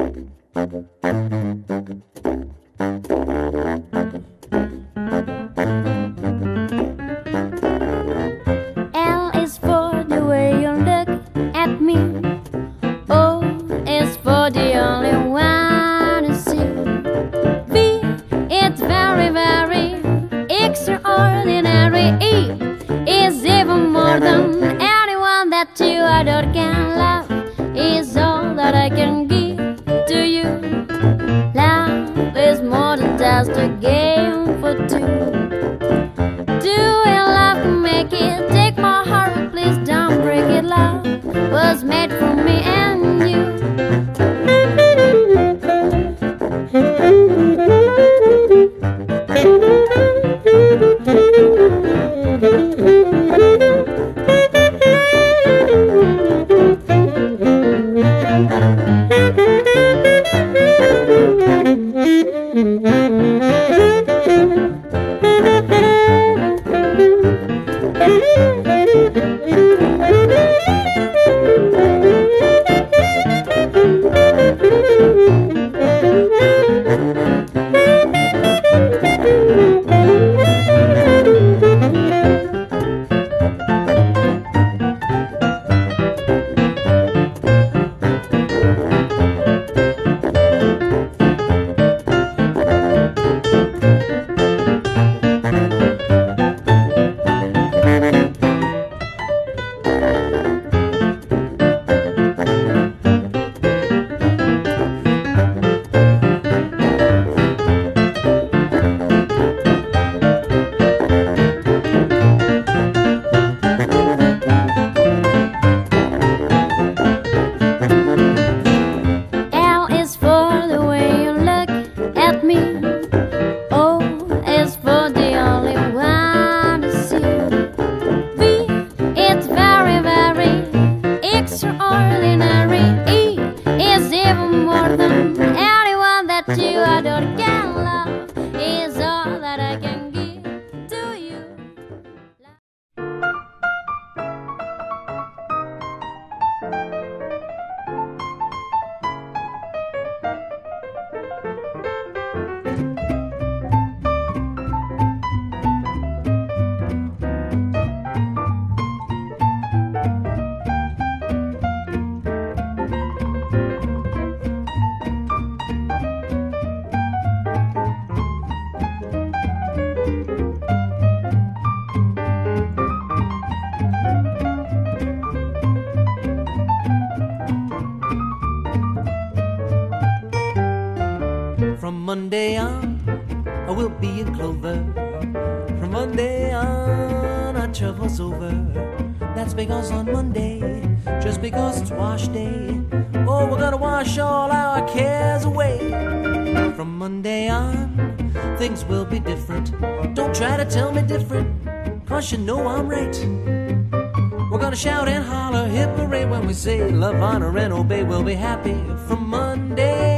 L is for the way you look at me. O is for the only one to see. V, it's very, very extraordinary. E is even more than anyone that you adore can love. Is all that I can give to you. Love is more than just a game for two. Doing love can make it. Take my heart, but please don't break it. Love was made for me and you. Monday on, I will be in clover. From Monday on, our trouble's over. That's because on Monday, just because it's wash day, oh, we're gonna wash all our cares away. From Monday on, things will be different. Don't try to tell me different, cause you know I'm right. We're gonna shout and holler, hip hooray when we say love, honor, and obey. We'll be happy from Monday